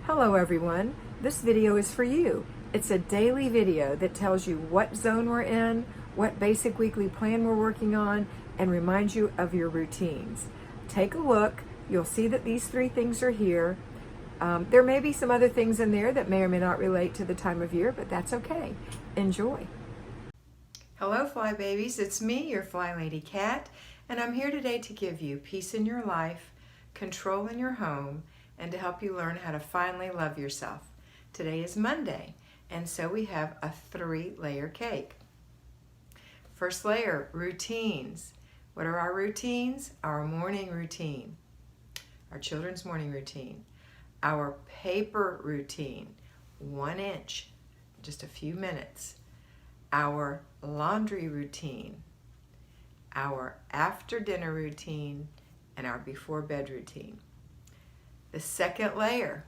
Hello everyone, this video is for you. It's a daily video that tells you what zone we're in, what basic weekly plan we're working on, and reminds you of your routines. Take a look, you'll see that these three things are here. There may be some other things in there that may or may not relate to the time of year, but that's okay. Enjoy. Hello Fly Babies, it's me, your FlyLady Kat, and I'm here today to give you peace in your life, control in your home, and to help you learn how to finally love yourself. Today is Monday, and so we have a 3-layer cake. First layer, routines. What are our routines? Our morning routine, our children's morning routine, our paper routine, 1 inch, just a few minutes, our laundry routine, our after dinner routine, and our before bed routine. The second layer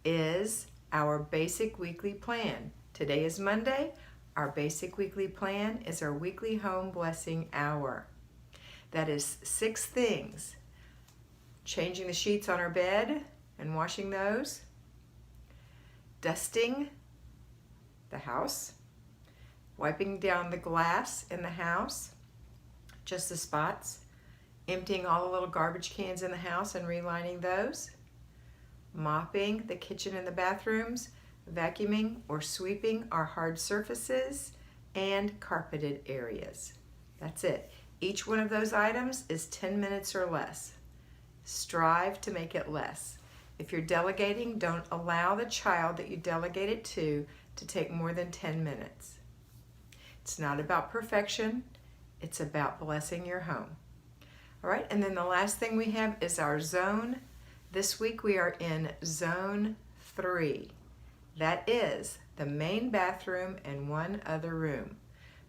is our basic weekly plan. Today is Monday. Our basic weekly plan is our weekly home blessing hour. That is 6 things. Changing the sheets on our bed and washing those. Dusting the house. Wiping down the glass in the house, just the spots. Emptying all the little garbage cans in the house and relining those. Mopping the kitchen and the bathrooms. Vacuuming or sweeping our hard surfaces and carpeted areas. That's it. Each one of those items is 10 minutes or less. Strive to make it less. If you're delegating, don't allow the child that you delegate it to take more than 10 minutes. It's not about perfection, it's about blessing your home. All right, and then the last thing we have is our zone. This week we are in zone 3. That is the main bathroom and 1 other room.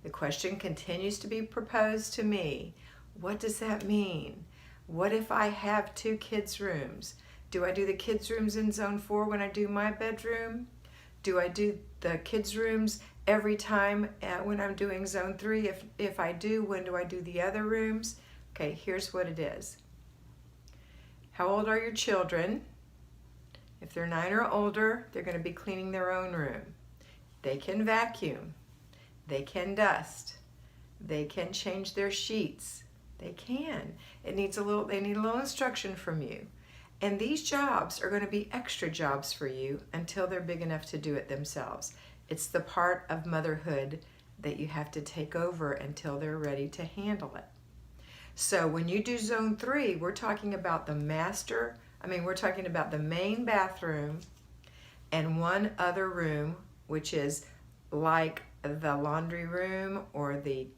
The question continues to be proposed to me. What does that mean? What if I have 2 kids' rooms? Do I do the kids' rooms in zone 4 when I do my bedroom? Do I do the kids' rooms every time when I'm doing zone 3? If I do, when do I do the other rooms? Okay, here's what it is. How old are your children? If they're 9 or older, they're going to be cleaning their own room. They can vacuum. They can dust. They can change their sheets. They can. They need a little instruction from you. And these jobs are going to be extra jobs for you until they're big enough to do it themselves. It's the part of motherhood that you have to take over until they're ready to handle it. So when you do zone 3, we're talking about the main bathroom and 1 other room, which is like the laundry room or the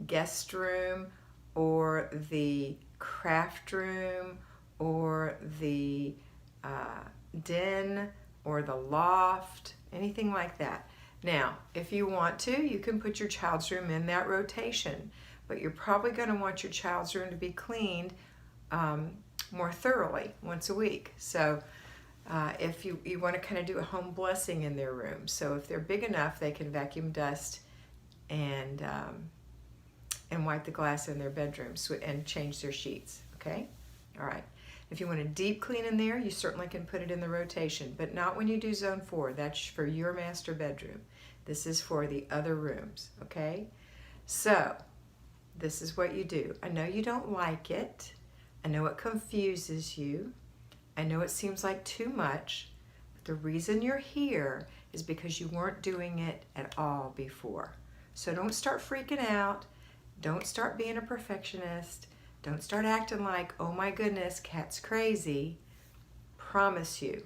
guest room or the craft room or the den or the loft, anything like that. Now, if you want to, you can put your child's room in that rotation, but you're probably going to want your child's room to be cleaned more thoroughly once a week. So if you want to kind of do a home blessing in their room. So if they're big enough, they can vacuum, dust, and wipe the glass in their bedrooms and change their sheets, okay? All right. If you want a deep clean in there, you certainly can put it in the rotation, but not when you do zone 4. That's for your master bedroom. This is for the other rooms, okay? So this is what you do. I know you don't like it. I know it confuses you. I know it seems like too much, but the reason you're here is because you weren't doing it at all before. So don't start freaking out. Don't start being a perfectionist. Don't start acting like, oh my goodness, Kat's crazy. Promise you,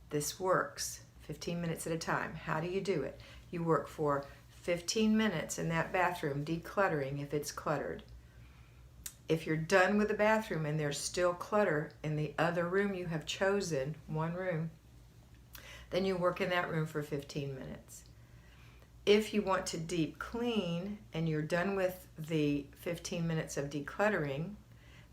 this works 15 minutes at a time. How do you do it? You work for 15 minutes in that bathroom decluttering if it's cluttered. If you're done with the bathroom and there's still clutter in the other room you have chosen, 1 room, then you work in that room for 15 minutes. If you want to deep clean and you're done with the 15 minutes of decluttering,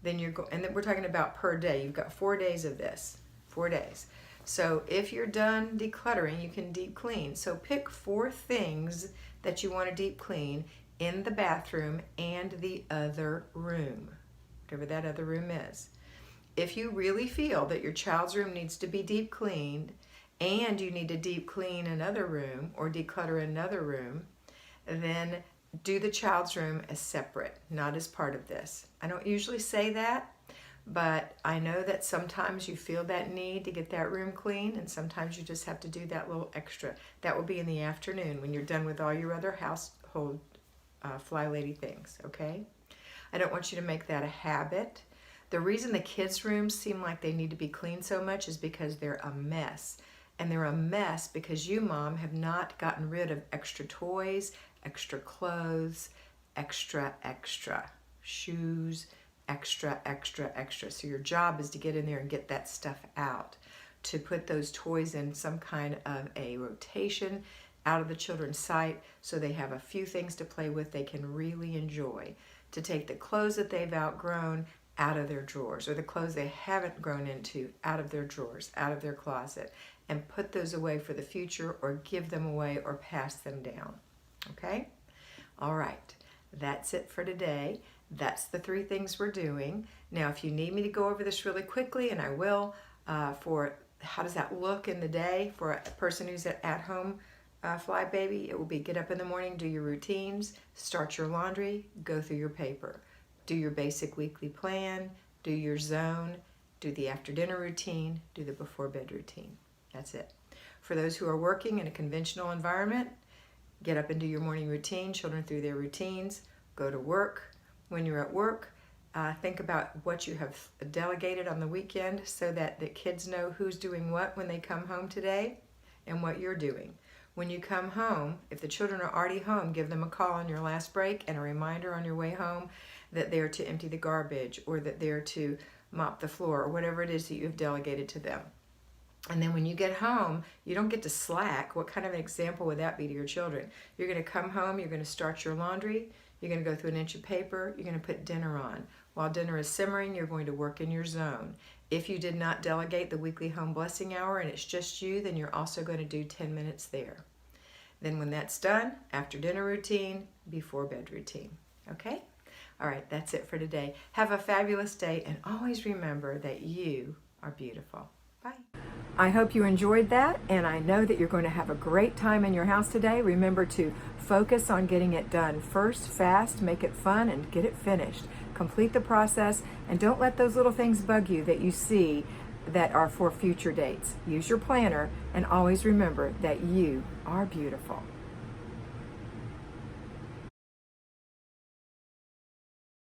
then and then we're talking about per day. You've got 4 days of this, 4 days. So if you're done decluttering, you can deep clean. So pick 4 things that you want to deep clean in the bathroom and the other room, whatever that other room is. if you really feel that your child's room needs to be deep cleaned and you need to deep clean another room or declutter another room, then do the child's room as separate, not as part of this. I don't usually say that, but I know that sometimes you feel that need to get that room clean, and sometimes you just have to do that little extra. That will be in the afternoon when you're done with all your other household FlyLady things, okay? I don't want you to make that a habit. The reason the kids' rooms seem like they need to be cleaned so much is because they're a mess. And they're a mess because you, Mom, have not gotten rid of extra toys, extra clothes, extra shoes, extra. So your job is to get in there and get that stuff out, to put those toys in some kind of a rotation out of the children's sight so they have a few things to play with they can really enjoy, to take the clothes that they've outgrown out of their drawers, or the clothes they haven't grown into out of their drawers, out of their closet, and put those away for the future, or give them away, or pass them down. Okay? All right. That's it for today. That's the 3 things we're doing. Now, if you need me to go over this really quickly, and I will, for how does that look in the day for a person who's at home fly baby, it will be get up in the morning, do your routines, start your laundry, go through your paper, do your basic weekly plan, do your zone, do the after dinner routine, do the before bed routine. That's it. For those who are working in a conventional environment, get up and do your morning routine, children through their routines, go to work. When you're at work, think about what you have delegated on the weekend so that the kids know who's doing what when they come home today and what you're doing. When you come home, if the children are already home, give them a call on your last break and a reminder on your way home that they're to empty the garbage, or that they're to mop the floor, or whatever it is that you've delegated to them. And then when you get home, you don't get to slack. What kind of an example would that be to your children? You're going to come home, you're going to start your laundry, you're going to go through an inch of paper, you're going to put dinner on. While dinner is simmering, you're going to work in your zone. If you did not delegate the weekly home blessing hour and it's just you, then you're also going to do 10 minutes there. Then when that's done, after dinner routine, before bed routine. Okay? All right, that's it for today. Have a fabulous day, and always remember that you are beautiful. Bye. I hope you enjoyed that, and I know that you're going to have a great time in your house today. Remember to focus on getting it done first, fast, make it fun, and get it finished. Complete the process, and don't let those little things bug you that you see that are for future dates. Use your planner, and always remember that you are beautiful.